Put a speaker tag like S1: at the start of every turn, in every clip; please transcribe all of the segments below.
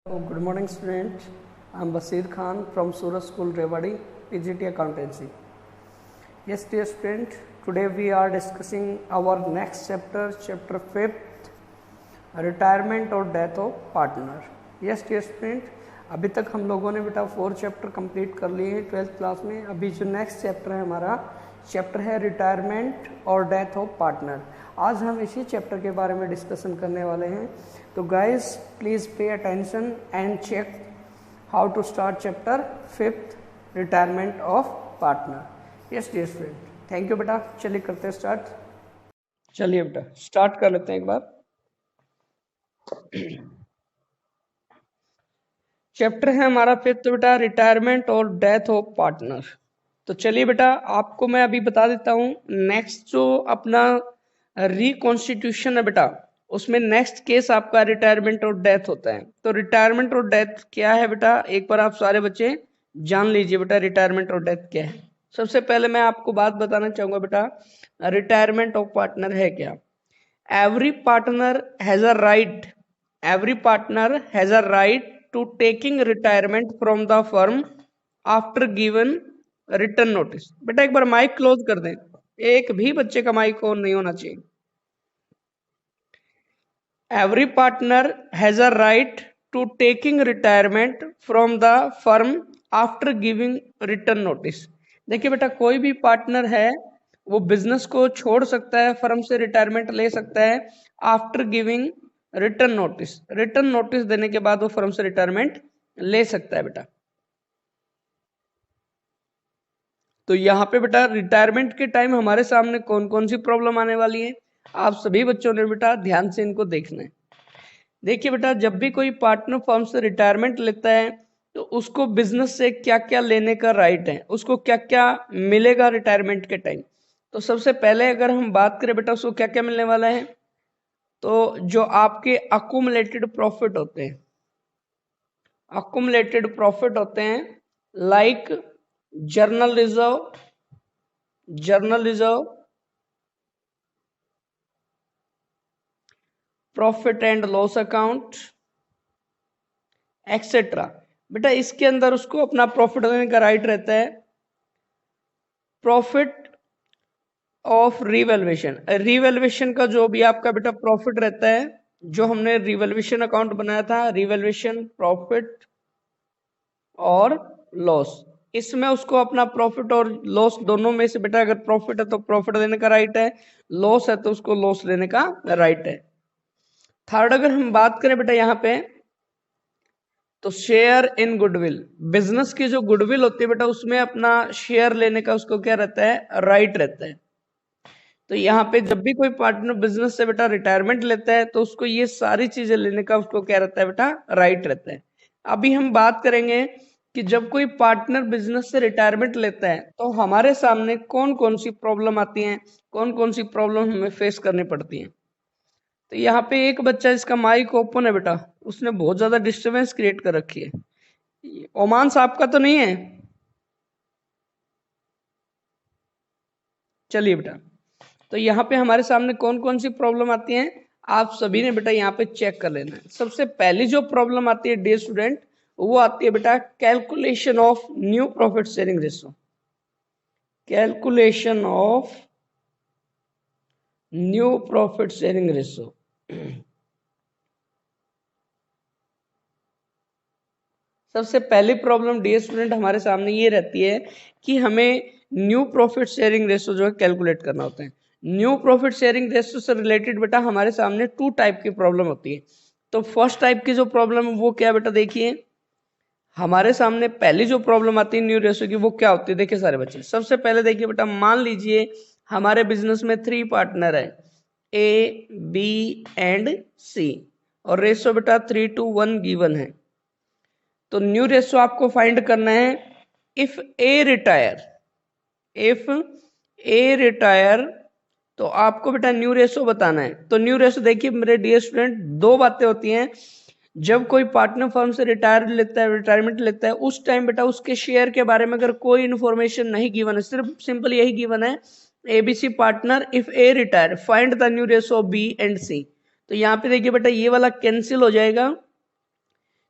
S1: Good morning, student. I'm Basir Khan from Suraj School, Rewari, PGT Accountancy. Yes, dear student, today we are discussing our next chapter, chapter 5th, retirement और death of partner. Yes, dear student, अभी तक हम लोगों ने बेटा 4 chapter complete कर लिए हैं 12th क्लास में. अभी जो नेक्स्ट चैप्टर है हमारा चैप्टर है रिटायरमेंट और डेथ ऑफ पार्टनर. आज हम इसी चैप्टर के बारे में डिस्कशन करने वाले हैं. तो guys please pay attention and check how to start chapter 5th retirement of partner. Yes dear student, thank you बेटा. चलिए करते हैं स्टार्ट. चलिए बेटा स्टार्ट कर लेते हैं एक बार. चैप्टर है हमारा 5th बेटा रिटायरमेंट और डेथ ऑफ पार्टनर. तो चलिए बेटा आपको मैं अभी बता देता हूँ. नेक्स्ट जो अपना रिकॉन्स्टिट्यूशन है बेटा उसमें नेक्स्ट केस आपका रिटायरमेंट और डेथ होता है. तो रिटायरमेंट और डेथ क्या है बेटा, एक बार आप सारे बच्चे जान लीजिए बेटा रिटायरमेंट और डेथ क्या है. सबसे पहले मैं आपको बात बताना चाहूंगा बेटा रिटायरमेंट ऑफ पार्टनर है क्या. Every partner has a right to taking retirement from the firm after given written notice. बेटा एक बार माइक क्लोज कर दें, एक भी बच्चे का माइक ऑन नहीं होना चाहिए. Every partner has a right to taking retirement from the firm after giving written notice. देखिए बेटा कोई भी पार्टनर है वो बिजनेस को छोड़ सकता है, फर्म से रिटायरमेंट ले सकता है after giving return notice. Return notice देने के बाद वो फर्म से रिटायरमेंट ले सकता है बेटा. तो यहाँ पे बेटा रिटायरमेंट के टाइम हमारे सामने कौन कौन सी प्रॉब्लम आने वाली है आप सभी बच्चों ने बेटा ध्यान से इनको देखना है. देखिए बेटा जब भी कोई पार्टनर फर्म से रिटायरमेंट लेता है तो उसको बिजनेस से क्या क्या लेने का राइट है, उसको क्या क्या मिलेगा रिटायरमेंट के टाइम. तो सबसे पहले अगर हम बात करें बेटा उसको क्या क्या मिलने वाला है, तो जो आपके अकुमुलेटेड प्रॉफिट होते हैं like journal reserve, profit and loss account etcetera. बेटा इसके अंदर उसको अपना प्रॉफिट देने का राइट रहता है. प्रॉफिट ऑफ रिवैल्यूएशन का जो भी आपका बेटा प्रॉफिट रहता है, जो हमने रिवैल्यूएशन अकाउंट बनाया था, रिवैल्यूएशन प्रॉफिट और लॉस, इसमें उसको अपना प्रॉफिट और लॉस दोनों में से बेटा अगर प्रॉफिट है तो प्रॉफिट देने का राइट है, लॉस है तो उसको लॉस लेने का राइट है. थर्ड अगर हम बात करें बेटा यहाँ पे तो शेयर इन गुडविल, बिजनेस की जो गुडविल होती है बेटा उसमें अपना शेयर लेने का उसको क्या रहता है, राइट रहता है. तो यहाँ पे जब भी कोई पार्टनर बिजनेस से बेटा रिटायरमेंट लेता है तो उसको ये सारी चीजें लेने का उसको क्या रहता है बेटा, राइट रहता है. अभी हम बात करेंगे कि जब कोई पार्टनर बिजनेस से रिटायरमेंट लेता है तो हमारे सामने कौन कौन सी प्रॉब्लम आती है, कौन कौन सी प्रॉब्लम हमें फेस करनी पड़ती है. तो यहाँ पे एक बच्चा जिसका माइक ओपन है बेटा उसने बहुत ज्यादा डिस्टरबेंस क्रिएट कर रखी है. ओमान साहब का तो नहीं है. चलिए बेटा तो यहाँ पे हमारे सामने कौन कौन सी प्रॉब्लम आती है आप सभी ने बेटा यहाँ पे चेक कर लेना है. सबसे पहली जो प्रॉब्लम आती है डियर स्टूडेंट वो आती है बेटा calculation of new profit sharing ratio. Calculation of new profit sharing ratio. सबसे पहली प्रॉब्लम डियर स्टूडेंट हमारे सामने ये रहती है कि हमें न्यू प्रॉफिट शेयरिंग रेशो जो है कैलकुलेट करना होता है. न्यू प्रॉफिट शेयरिंग रेशो से रिलेटेड बेटा हमारे सामने 2 टाइप की प्रॉब्लम होती है. तो फर्स्ट टाइप की जो प्रॉब्लम है वो क्या बेटा, देखिए हमारे सामने पहली जो प्रॉब्लम आती है न्यू रेशो की वो क्या होती है. देखिए सारे बच्चे सबसे पहले देखिए बेटा मान लीजिए हमारे बिजनेस में 3 पार्टनर है ए बी एंड सी और रेशो बेटा 3:1 गिवन है. तो न्यू रेशो आपको फाइंड करना है. इफ ए रिटायर तो आपको बेटा न्यू रेशो बताना है. तो न्यू रेशो देखिए मेरे डियर स्टूडेंट 2 बातें होती हैं. जब कोई पार्टनर फर्म से रिटायरमेंट लेता है उस टाइम बेटा उसके शेयर के बारे में अगर कोई इन्फॉर्मेशन नहीं गिवन है, सिर्फ सिंपल यही गिवन है ABC partner if A retire find the new ratio B and C. तो यहाँ पे देखिए बेटा ये वाला कैंसिल हो जाएगा.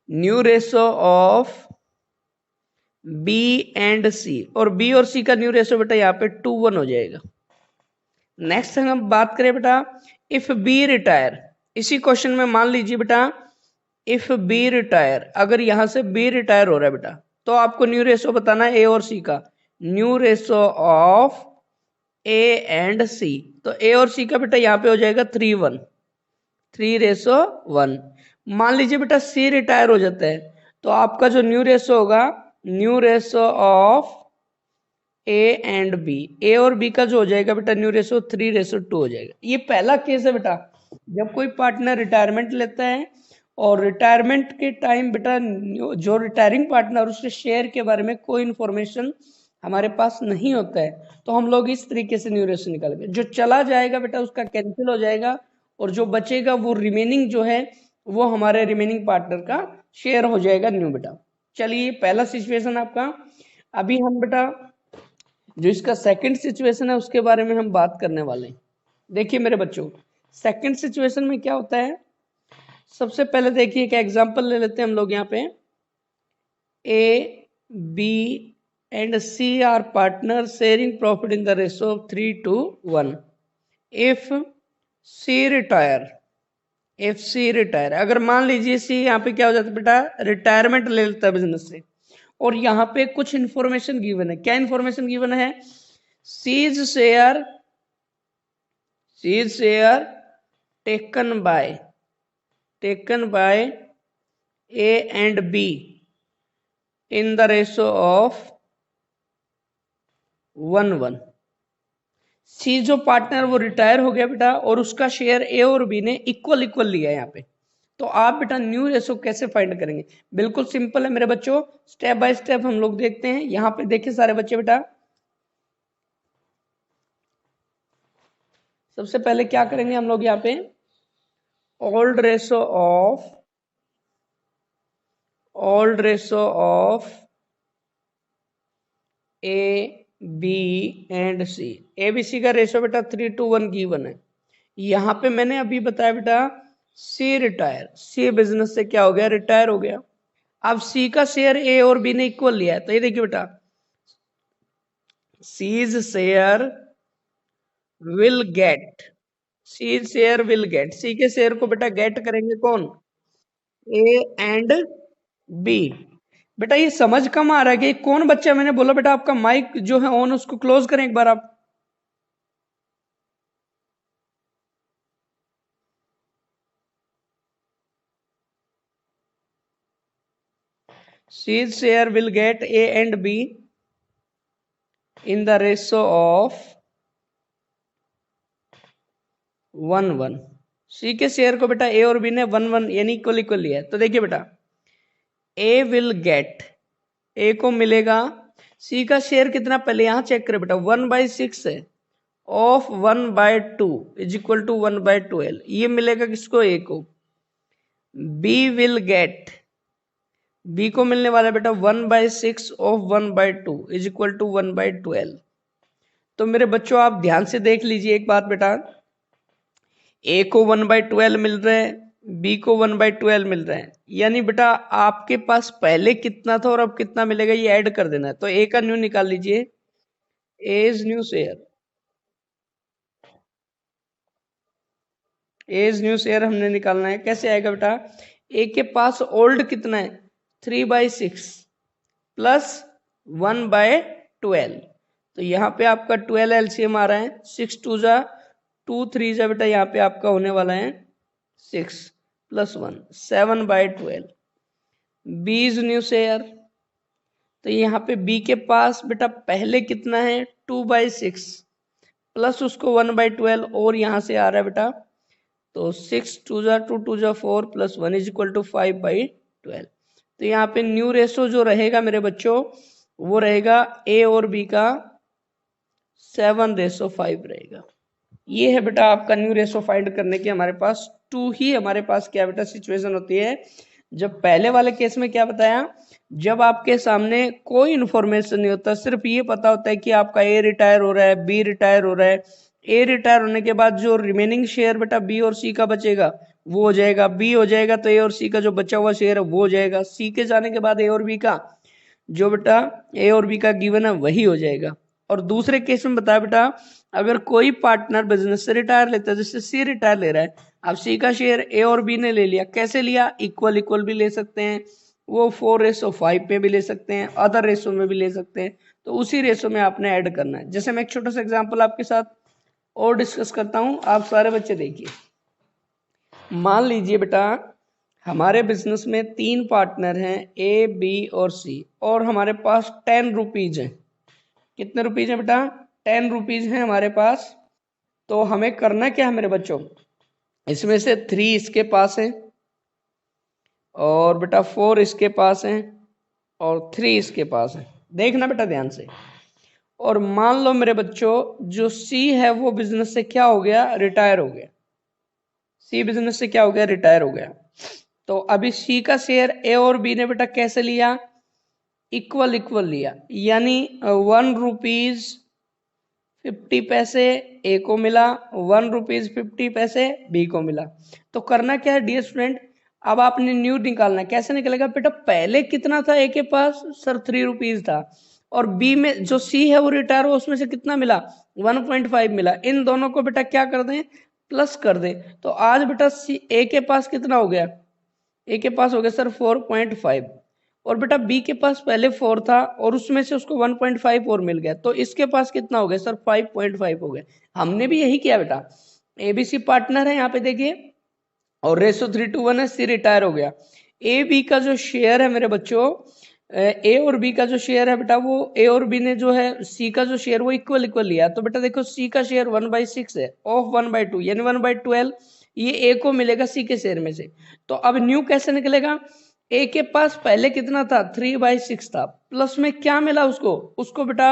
S1: New ratio of B and C, और बी और सी का न्यू रेशो बेटा यहाँ पे 2:1 हो जाएगा। नेक्स्ट हम बात करें बेटा इफ बी रिटायर, इसी क्वेश्चन में मान लीजिए बेटा इफ बी रिटायर, अगर यहां से बी रिटायर हो रहा है बेटा, तो आपको न्यू रेशो बताना है ए और सी का, new ratio of A and C. तो ए और सी का बेटा यहाँ पे हो जाएगा 3:1, 3:1। मान लीजिए बेटा सी रिटायर हो जाता है, तो आपका जो न्यू रेशो होगा, new ratio of A and B, A और बी का जो हो जाएगा बेटा न्यू रेशो 3:2 हो जाएगा। ये पहला केस है बेटा जब कोई पार्टनर रिटायरमेंट लेता है और रिटायरमेंट के टाइम बेटा जो रिटायरिंग पार्टनर उसके शेयर के बारे में कोई इंफॉर्मेशन हमारे पास नहीं होता है, तो हम लोग इस तरीके से न्यू रेशो निकालेंगे। जो चला जाएगा बेटा उसका कैंसिल हो जाएगा, और जो बचेगा वो रिमेनिंग जो है वो हमारे रिमेनिंग पार्टनर का शेयर हो जाएगा न्यू बेटा। चलिए पहला सिचुएशन आपका। अभी हम बेटा जो इसका सेकंड सिचुएशन है उसके बारे में हम बात करने वाले हैं। देखिए मेरे बच्चों, सेकंड सिचुएशन में क्या होता है, सबसे पहले देखिए एक एग्जांपल ले लेते हैं हम लोग यहाँ पे। A B and C are partner sharing profit in the ratio of 3:1। If C retire, if C retire, अगर मान लीजिए सी यहाँ पे क्या हो जाता है बेटा रिटायरमेंट ले लेता है बिजनेस से, और यहाँ पे कुछ इंफॉर्मेशन गिवन है। क्या इंफॉर्मेशन गिवन है, C's share, C's share taken by A and B in the ratio of 1:1। C जो पार्टनर वो रिटायर हो गया बेटा, और उसका शेयर ए और बी ने इक्वल इक्वल लिया है यहाँ पे। तो आप बेटा न्यू रेशो कैसे फाइंड करेंगे, बिल्कुल सिंपल है मेरे बच्चों, स्टेप बाय स्टेप हम लोग देखते हैं। यहाँ पे देखिए सारे बच्चे बेटा, सबसे पहले क्या करेंगे हम लोग यहाँ पे, old ratio of A B and C, A B C का रेशो बेटा 3:1 गिवन है। यहाँ पे मैंने अभी बताया बेटा सी रिटायर, सी बिजनेस से क्या हो गया रिटायर हो गया। अब सी का शेयर ए और बी ने इक्वल लिया है, तो ये देखिए बेटा C's share will get, C share will get, C के शेयर को बेटा गेट करेंगे कौन, ए एंड बी। बेटा ये समझ कम आ रहा है कि कौन बच्चा, मैंने बोला बेटा आपका माइक जो है ऑन उसको क्लोज करें एक बार आप। C's share will get A and B in the ratio of 1:1। सी के शेयर को बेटा ए और बी ने 1:1 यानी इक्वल इक्वल लिया है। तो देखिए बेटा ए विल गेट, ए को मिलेगा, सी का शेयर कितना पहले यहां चेक करें बेटा 1/6 है, ऑफ 1/2 इज इक्वल टू 1/12, ये मिलेगा किसको ए को। बी विल गेट, बी को मिलने वाला बेटा 1/6 ऑफ 1/2 इज इक्वल टू 1/12। तो मेरे बच्चों आप ध्यान से देख लीजिए एक बात बेटा, ए को 1/12 मिल रहा है, बी को 1/12 मिल रहा है, यानी बेटा आपके पास पहले कितना था और अब कितना मिलेगा ये ऐड कर देना है। तो ए का न्यू निकाल लीजिए, as new share, as new share हमने निकालना है। कैसे आएगा बेटा, ए के पास ओल्ड कितना है 3/6 प्लस 1/12, तो यहाँ पे आपका 12 एलसीएम आ रहा है, 6 2 जा 2 3 जा बेटा यहाँ पे आपका होने वाला है 6 + 1 7/12। बी इज न्यू शेयर, तो यहाँ पे बी के पास बेटा पहले कितना है 2/6 प्लस उसको 1/12 और यहाँ से आ रहा है बेटा, तो 6 2 जा 2 2 जा 4 + 1 इज इक्वल टू 5/12। तो यहाँ पे न्यू रेशो जो रहेगा मेरे बच्चों वो रहेगा ए और बी का 7:5 रहेगा। ये है बेटा आपका न्यू रेशो फाइंड करने की हमारे पास टू ही हमारे पास क्या बेटा सिचुएशन होती है। जब पहले वाले केस में क्या बताया, जब आपके सामने कोई इन्फॉर्मेशन नहीं होता, सिर्फ ये पता होता है कि आपका ए रिटायर हो रहा है, बी रिटायर हो रहा है, ए रिटायर होने के बाद जो रिमेनिंग शेयर बेटा बी और सी का बचेगा वो हो जाएगा, बी हो जाएगा तो ए और सी का जो बचा हुआ शेयर है वो हो जाएगा, सी के जाने के बाद ए और बी का जो बेटा ए और बी का गिवन है वही हो जाएगा। और दूसरे केस में बताया बेटा अगर कोई पार्टनर बिजनेस से रिटायर लेता है, जैसे सी रिटायर ले रहा है, अब सी का शेयर ए और बी ने ले लिया, कैसे लिया, इक्वल इक्वल भी ले सकते हैं, वो 4:5 में भी ले सकते हैं, अदर रेशो में भी ले सकते हैं, तो उसी रेशो में आपने ऐड करना है। जैसे मैं एक छोटा सा एग्जांपल आपके साथ और डिस्कस करता हूं, आप सारे बच्चे देखिए। मान लीजिए बेटा हमारे बिजनेस में 3 पार्टनर हैं ए बी और सी, और हमारे पास 10 रुपीज है। कितने रुपीज है बेटा, 10 रुपीज है हमारे पास। तो हमें करना क्या है मेरे बच्चों, इसमें से 3 इसके पास है और बेटा 4 इसके पास है और 3 इसके पास है। देखना बेटा ध्यान से। और मान लो मेरे बच्चों जो सी है वो बिजनेस से क्या हो गया, रिटायर हो गया। सी बिजनेस से क्या हो गया, रिटायर हो गया। तो अभी सी का शेयर ए और बी ने बेटा कैसे लिया, इक्वल इक्वल लिया, यानी 1 रुपीज 50 पैसे ए को मिला, 1 रुपीज 50 पैसे बी को मिला। तो करना क्या है डियर स्टूडेंट, अब आपने न्यू निकालना है। कैसे निकलेगा बेटा, पहले कितना था ए के पास, सर 3 रुपीज था, और बी में जो सी है वो रिटायर हुआ उसमें से कितना मिला, 1.5 मिला। इन दोनों को बेटा क्या कर दें, प्लस कर दें। तो आज बेटा सी ए के पास कितना हो गया, ए के पास हो गया सर 4.5, और बेटा बी के पास पहले 4 था और उसमें से उसको 1.5 और मिल गया, तो इसके पास कितना हो गया सर 5.5 हो गया। हमने भी यही किया बेटा, एबीसी पार्टनर है यहाँ पे देखिए, और रेशो 3:1 है, सी रिटायर हो गया। ए बी का जो शेयर है मेरे बच्चों, ए और बी का जो शेयर है बेटा, वो ए और बी ने जो है सी का जो शेयर वो इक्वल इक्वल लिया। तो बेटा देखो सी का शेयर 1/6 है ऑफ 1/2 यानी 1/12, ये ए को मिलेगा सी के शेयर में से। तो अब न्यू कैसे निकलेगा, ए के पास पहले कितना था, 3/6 था, प्लस में क्या मिला उसको, उसको बेटा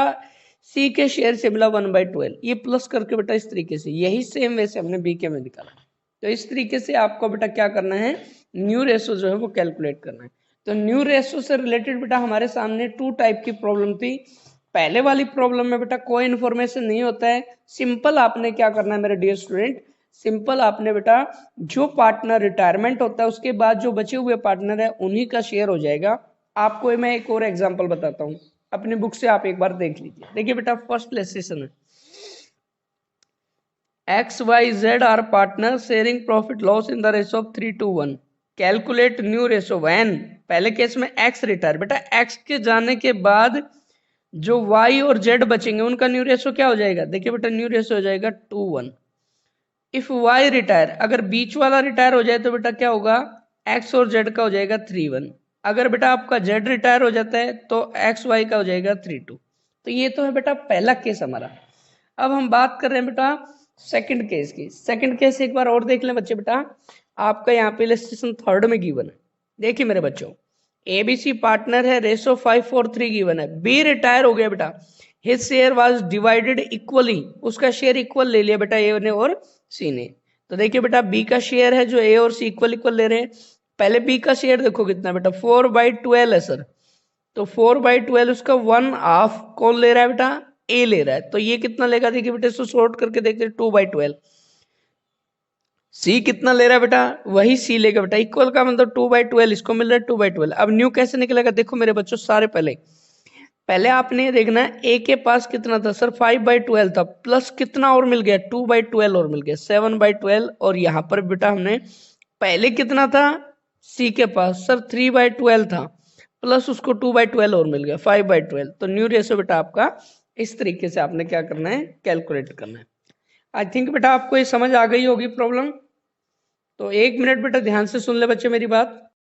S1: सी के शेयर से मिला 1/12, ये प्लस करके बेटा इस तरीके से, यही सेम वैसे हमने बी के में निकाला। तो इस तरीके से आपको बेटा क्या करना है, न्यू रेशो जो है वो कैलकुलेट करना है। तो न्यू रेशो से रिलेटेड बेटा हमारे सामने 2 टाइप की प्रॉब्लम थी। पहले वाली प्रॉब्लम में बेटा कोई इन्फॉर्मेशन नहीं होता है, सिंपल आपने क्या करना है मेरे डियर स्टूडेंट, सिंपल आपने बेटा जो पार्टनर रिटायरमेंट होता है उसके बाद जो बचे हुए पार्टनर है उन्हीं का शेयर हो जाएगा। आपको मैं एक और एग्जांपल बताता हूँ, अपनी बुक से आप एक बार देख लीजिए। देखिए बेटा फर्स्ट लेसन है, XYZ are partners sharing profit loss in the ratio of 3:1. Calculate new ratio when, पहले केस में X रिटायर, बेटा X के जाने के बाद जो Y और Z बचेंगे उनका न्यू रेशो क्या हो जाएगा, देखिए बेटा न्यू रेशो हो जाएगा 2:1। इफ Y रिटायर, अगर बीच वाला रिटायर हो जाए तो बेटा क्या होगा, X और Z का हो जाएगा 3:1। अगर बेटा आपका Z रिटायर हो जाता है तो XY का हो जाएगा 3:2। तो ये तो है बेटा पहला केस हमारा। अब हम बात कर रहे हैं बेटा सेकंड केस की। सेकंड केस एक बार और देख लें बच्चे, बेटा आपका यहाँ पे इलस्ट्रेशन 3rd में गिवन है। देखिए मेरे बच्चों एबीसी पार्टनर है, रेशो 5:4:3 गिवन है, बी रिटायर हो गया बेटा, his share was divided equally, उसका शेयर इक्वल ले लिया बेटा ए ने और सी ने। तो देखिए बेटा बी का शेयर है जो ए और सी इक्वल इक्वल ले रहे हैं। पहले बी का शेयर देखो कितना बेटा 4/12 है सर, तो 4/12 उसका 1/2 कौन ले रहा है बेटा, ए ले रहा है। तो ये कितना लेगा, देखिए बेटा इसको शॉर्ट करके देखते हैं 2/12। सी कितना ले रहा है बेटा, वही सी लेगा बेटा, इक्वल का मतलब 2/12, इसको मिल रहा है 2/12। अब न्यू कैसे निकलेगा, देखो मेरे बच्चों सारे पहले आपने ये देखना है ए के पास कितना था सर 5/12 था, प्लस कितना और मिल गया 2/12 और मिल गया 7/12। और यहाँ पर बेटा हमने पहले कितना था सी के पास सर 3/12 था, प्लस उसको 2/12 और मिल गया 5/12। तो न्यू रेशो बेटा आपका इस तरीके से आपने क्या करना है, कैलकुलेट करना है। आई थिंक बेटा आपको ये समझ आ गई होगी प्रॉब्लम। तो 1 मिनट बेटा ध्यान से सुन ले बच्चे मेरी बात।